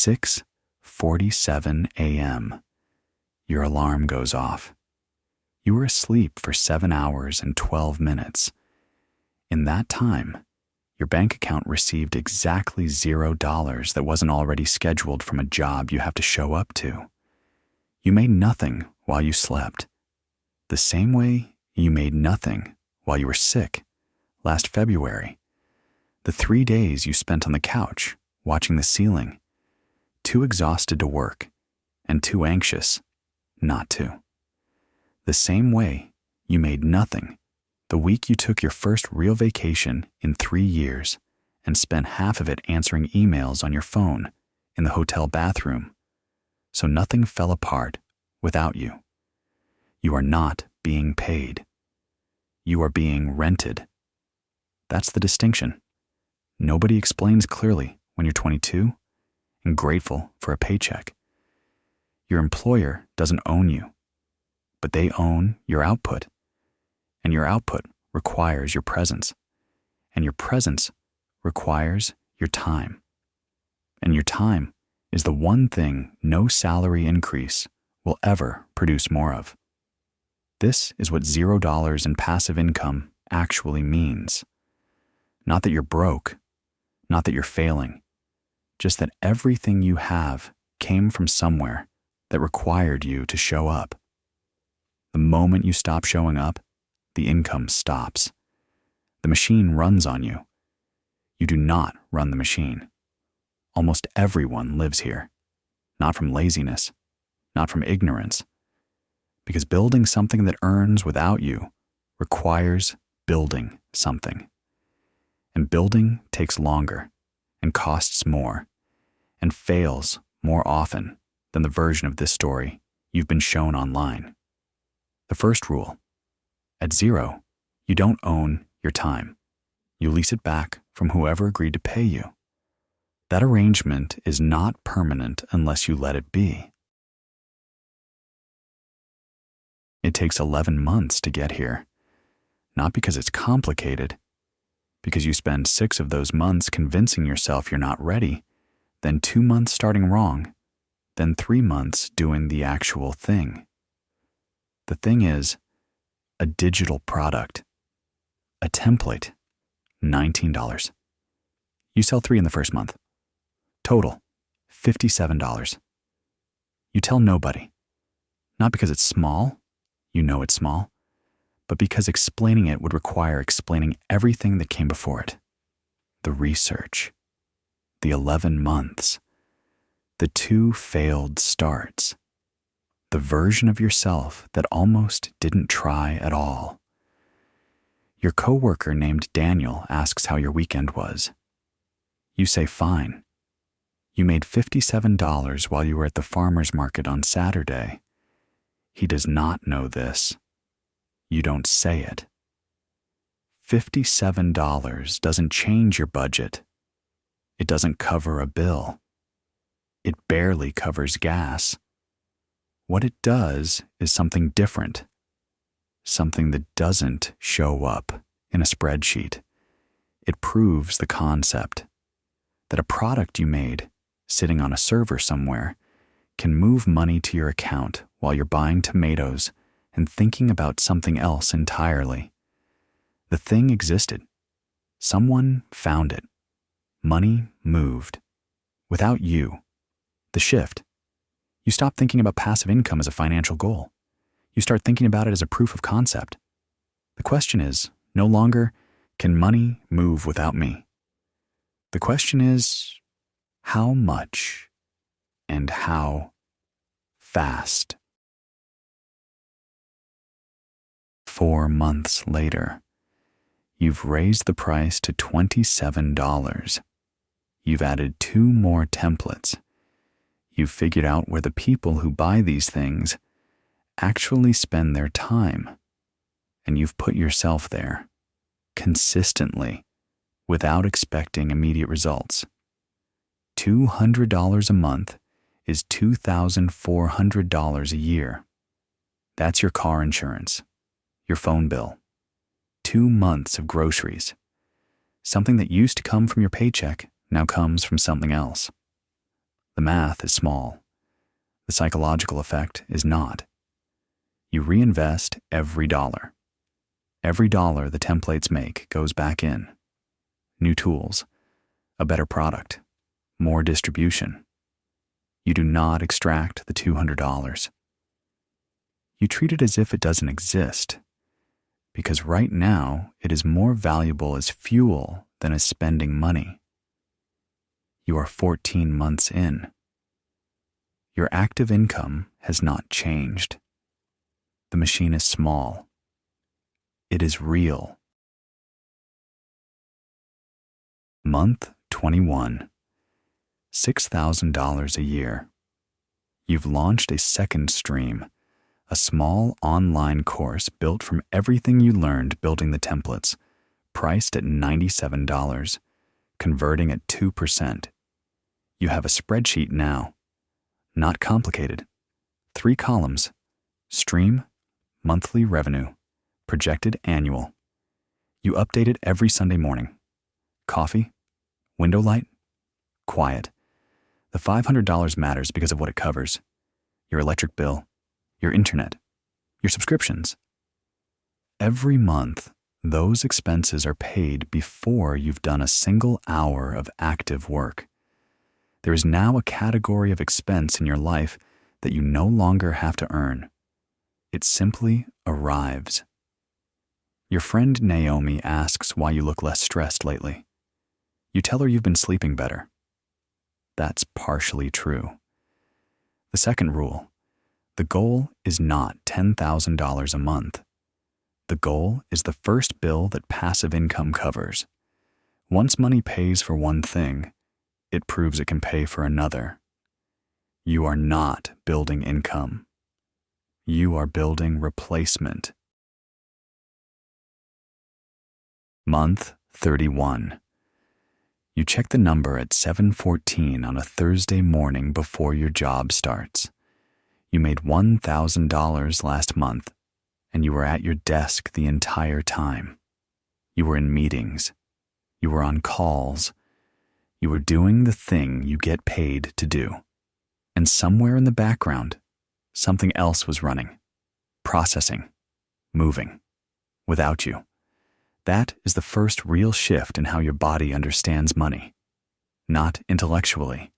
6:47 a.m., your alarm goes off. You were asleep for 7 hours and 12 minutes. In that time, your bank account received exactly $0 that wasn't already scheduled from a job you have to show up to. You made nothing while you slept, the same way you made nothing while you were sick last February. The 3 days you spent on the couch watching the ceiling, too exhausted to work and too anxious not to. The same way you made nothing the week you took your first real vacation in 3 years and spent half of it answering emails on your phone in the hotel bathroom, so nothing fell apart without you. You are not being paid. You are being rented. That's the distinction. Nobody explains clearly when you're 22 and grateful for a paycheck. Your employer doesn't own you, but they own your output. And your output requires your presence. And your presence requires your time. And your time is the one thing no salary increase will ever produce more of. This is what $0 in passive income actually means. Not that you're broke, not that you're failing, just that everything you have came from somewhere that required you to show up. The moment you stop showing up, the income stops. The machine runs on you. You do not run the machine. Almost everyone lives here, not from laziness, not from ignorance, because building something that earns without you requires building something. And building takes longer and costs more and fails more often than the version of this story you've been shown online. The first rule: at zero, you don't own your time. You lease it back from whoever agreed to pay you. That arrangement is not permanent unless you let it be. It takes 11 months to get here, not because it's complicated, because you spend 6 of those months convincing yourself you're not ready, then 2 months starting wrong, then 3 months doing the actual thing. The thing is, a digital product, a template, $19. You sell 3 in the first month. Total, $57. You tell nobody, not because it's small, you know it's small, but because explaining it would require explaining everything that came before it. The research, the 11 months, the 2 failed starts, the version of yourself that almost didn't try at all. Your coworker named Daniel asks how your weekend was. You say fine. You made $57 while you were at the farmer's market on Saturday. He does not know this. You don't say it. $57 doesn't change your budget. It doesn't cover a bill. It barely covers gas. What it does is something different, something that doesn't show up in a spreadsheet. It proves the concept that a product you made, sitting on a server somewhere, can move money to your account while you're buying tomatoes and thinking about something else entirely. The thing existed. Someone found it. Money moved. Without you. The shift. You stop thinking about passive income as a financial goal. You start thinking about it as a proof of concept. The question is no longer, can money move without me? The question is, how much and how fast? 4 months later, you've raised the price to $27. You've added 2 more templates. You've figured out where the people who buy these things actually spend their time. And you've put yourself there, consistently, without expecting immediate results. $200 a month is $2,400 a year. That's your car insurance, your phone bill, 2 months of groceries. Something that used to come from your paycheck now comes from something else. The math is small. The psychological effect is not. You reinvest every dollar. Every dollar the templates make goes back in. New tools, a better product, more distribution. You do not extract the $200. You treat it as if it doesn't exist, because right now it is more valuable as fuel than as spending money. You are 14 months in. Your active income has not changed. The machine is small. It is real. Month 21. $6,000 a year. You've launched a second stream, a small online course built from everything you learned building the templates, priced at $97, converting at 2%. You have a spreadsheet now. Not complicated. 3 columns. Stream, monthly revenue, projected annual. You update it every Sunday morning. Coffee, window light, quiet. The $500 matters because of what it covers. Your electric bill, your internet, your subscriptions. Every month, those expenses are paid before you've done a single hour of active work. There is now a category of expense in your life that you no longer have to earn. It simply arrives. Your friend Naomi asks why you look less stressed lately. You tell her you've been sleeping better. That's partially true. The second rule, the goal is not $10,000 a month. The goal is the first bill that passive income covers. Once money pays for one thing, it proves it can pay for another. You are not building income. You are building replacement. Month 31. You check the number at 7:14 on a Thursday morning before your job starts. You made $1,000 last month, and you were at your desk the entire time. You were in meetings. You were on calls. You were doing the thing you get paid to do. And somewhere in the background, something else was running, processing, moving, without you. That is the first real shift in how your body understands money. Not intellectually.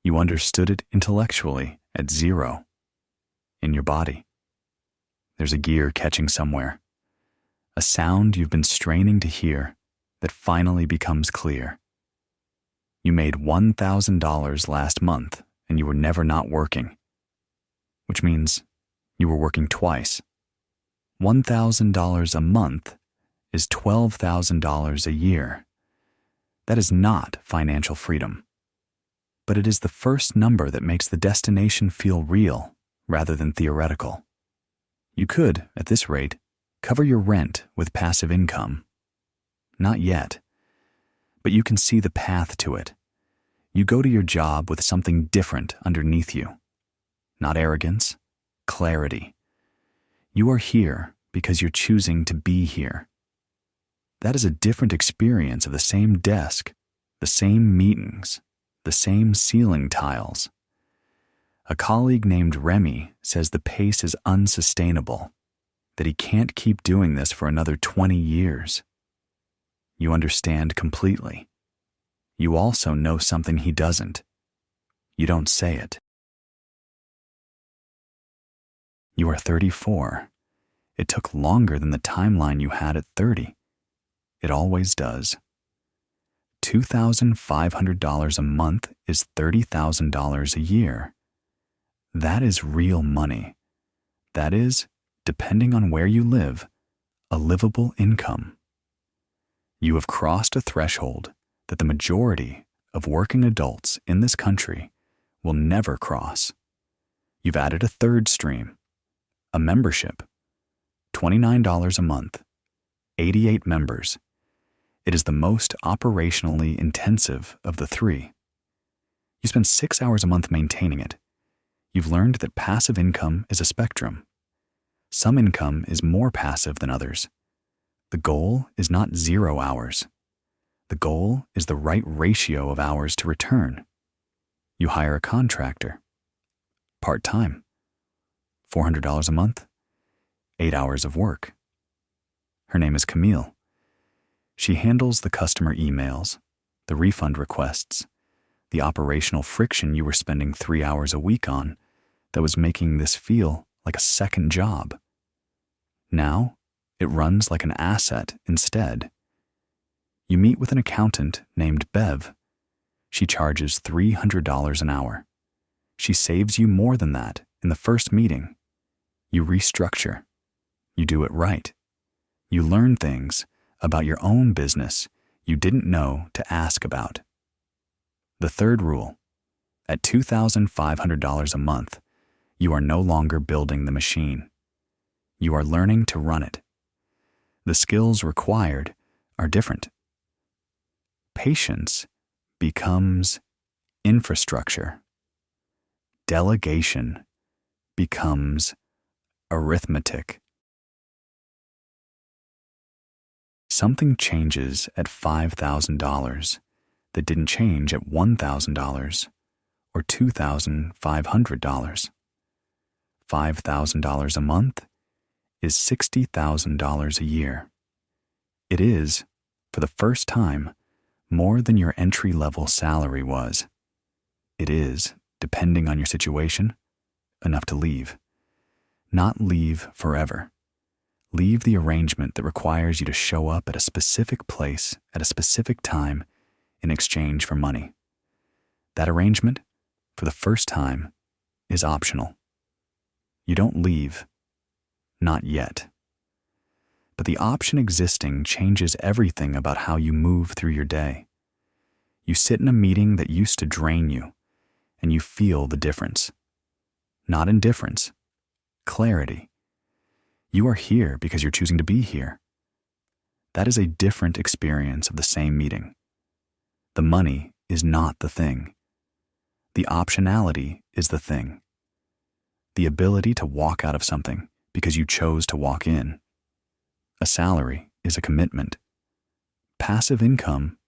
You understood it intellectually at 0. In your body. There's a gear catching somewhere. A sound you've been straining to hear that finally becomes clear. You made $1,000 last month and you were never not working. Which means you were working twice. $1,000 a month is $12,000 a year. That is not financial freedom. But it is the first number that makes the destination feel real rather than theoretical. You could, at this rate, cover your rent with passive income. Not yet. But you can see the path to it. You go to your job with something different underneath you. Not arrogance, clarity. You are here because you're choosing to be here. That is a different experience of the same desk, the same meetings, the same ceiling tiles. A colleague named Remy says the pace is unsustainable, that he can't keep doing this for another 20 years. You understand completely. You also know something he doesn't. You don't say it. You are 34. It took longer than the timeline you had at 30. It always does. $2,500 a month is $30,000 a year. That is real money. That is, depending on where you live, a livable income. You have crossed a threshold that the majority of working adults in this country will never cross. You've added a third stream, a membership, $29 a month, 88 members. It is the most operationally intensive of the 3. You spend 6 hours a month maintaining it. You've learned that passive income is a spectrum. Some income is more passive than others. The goal is not 0 hours. The goal is the right ratio of hours to return. You hire a contractor. Part-time. $400 a month. 8 hours of work. Her name is Camille. She handles the customer emails, the refund requests, the operational friction you were spending 3 hours a week on that was making this feel like a second job. Now, it runs like an asset instead. You meet with an accountant named Bev. She charges $300 an hour. She saves you more than that in the first meeting. You restructure. You do it right. You learn things about your own business you didn't know to ask about. The third rule: at $2,500 a month, you are no longer building the machine. You are learning to run it. The skills required are different. Patience becomes infrastructure. Delegation becomes arithmetic. Something changes at $5,000 that didn't change at $1,000 or $2,500. $5,000 a month is $60,000 a year. It is, for the first time, more than your entry-level salary was. It is, depending on your situation, enough to leave. Not leave forever. Leave the arrangement that requires you to show up at a specific place at a specific time in exchange for money. That arrangement, for the first time, is optional. You don't leave. Not yet. But the option existing changes everything about how you move through your day. You sit in a meeting that used to drain you, and you feel the difference. Not indifference. Clarity. You are here because you're choosing to be here. That is a different experience of the same meeting. The money is not the thing. The optionality is the thing. The ability to walk out of something because you chose to walk in. A salary is a commitment. Passive income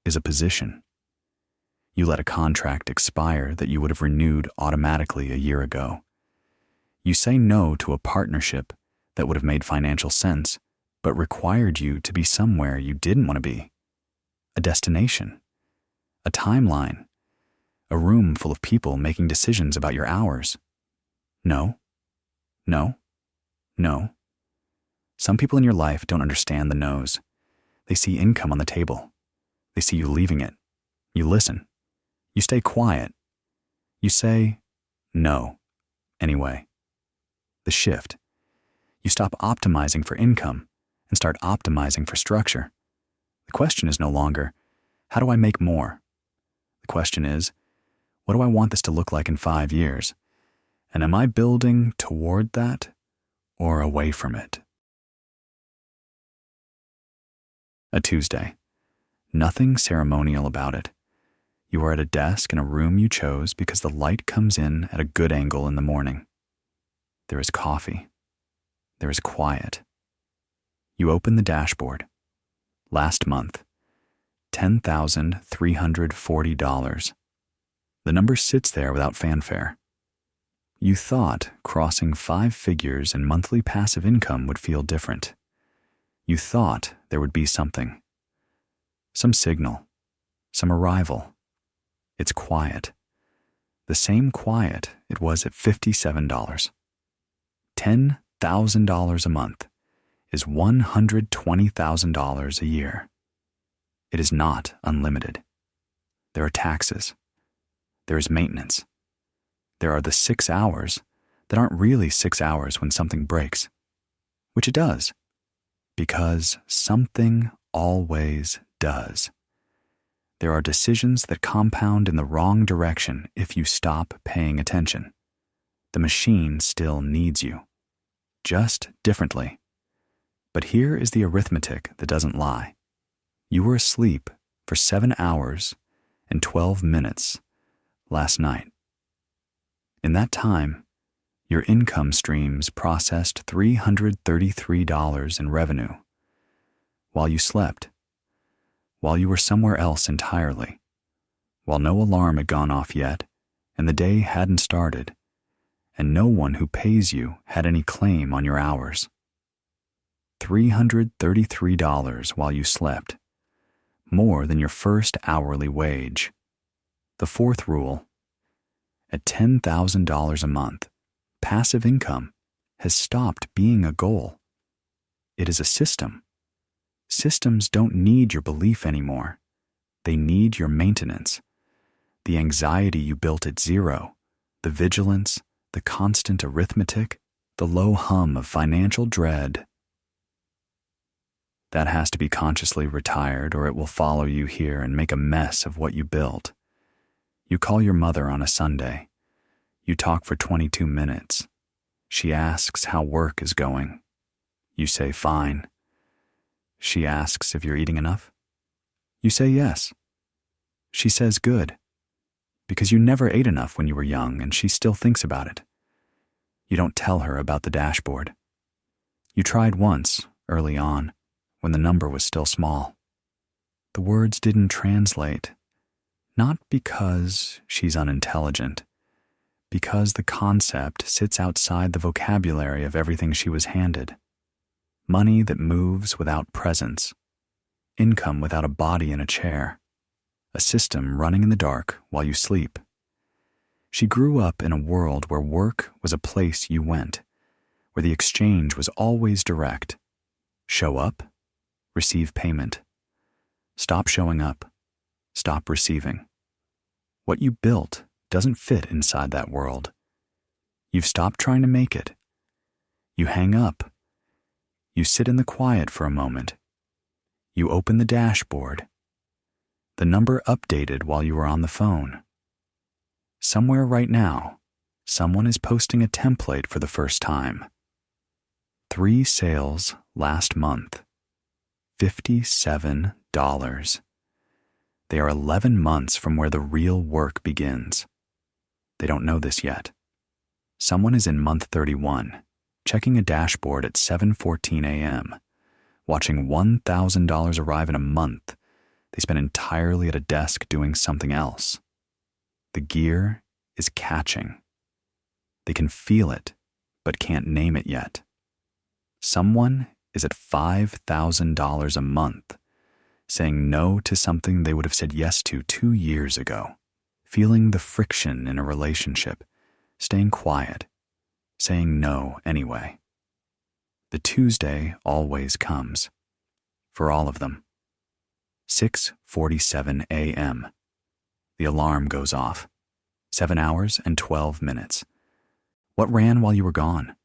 is a position. You let a contract expire that you would have renewed automatically a year ago. You say no to a partnership that would have made financial sense, but required you to be somewhere you didn't want to be. A destination, a timeline, a room full of people making decisions about your hours. No, no, no. Some people in your life don't understand the no's. They see income on the table. They see you leaving it. You listen. You stay quiet. You say, no, anyway. The shift. You stop optimizing for income and start optimizing for structure. The question is no longer, how do I make more? The question is, what do I want this to look like in 5 years? And am I building toward that or away from it? A Tuesday. Nothing ceremonial about it. You are at a desk in a room you chose because the light comes in at a good angle in the morning. There is coffee. There is quiet. You open the dashboard. Last month, $10,340. The number sits there without fanfare. You thought crossing 5 figures in monthly passive income would feel different. You thought there would be something. Some signal. Some arrival. It's quiet. The same quiet it was at $57. $10,000 a month is $120,000 a year. It is not unlimited. There are taxes. There is maintenance. There are the 6 hours that aren't really 6 hours when something breaks, which it does, because something always does. There are decisions that compound in the wrong direction if you stop paying attention. The machine still needs you, just differently. But here is the arithmetic that doesn't lie. You were asleep for 7 hours and 12 minutes last night. In that time, your income streams processed $333 in revenue. While you slept, while you were somewhere else entirely, while no alarm had gone off yet, and the day hadn't started, and no one who pays you had any claim on your hours. $333 while you slept, more than your first hourly wage. The fourth rule: at $10,000 a month, passive income has stopped being a goal. It is a system. Systems don't need your belief anymore. They need your maintenance. The anxiety you built at zero, the vigilance, the constant arithmetic, the low hum of financial dread. That has to be consciously retired, or it will follow you here and make a mess of what you built. You call your mother on a Sunday. You talk for 22 minutes. She asks how work is going. You say fine. She asks if you're eating enough. You say yes. She says good, because you never ate enough when you were young and she still thinks about it. You don't tell her about the dashboard. You tried once, early on, when the number was still small. The words didn't translate, not because she's unintelligent, because the concept sits outside the vocabulary of everything she was handed. Money that moves without presence, income without a body in a chair, a system running in the dark while you sleep. She grew up in a world where work was a place you went, where the exchange was always direct. Show up, receive payment. Stop showing up, stop receiving. What you built doesn't fit inside that world. You've stopped trying to make it. You hang up. You sit in the quiet for a moment. You open the dashboard. The number updated while you were on the phone. Somewhere right now, someone is posting a template for the first time. 3 sales last month. $57. They are 11 months from where the real work begins. They don't know this yet. Someone is in month 31, checking a dashboard at 7:14 a.m., watching $1,000 arrive in a month. They spend entirely at a desk doing something else. The gear is catching. They can feel it, but can't name it yet. Someone is at $5,000 a month, saying no to something they would have said yes to 2 years ago, feeling the friction in a relationship, staying quiet, saying no anyway. The Tuesday always comes, for all of them. 6:47 a.m. The alarm goes off. 7 hours and 12 minutes. What ran while you were gone?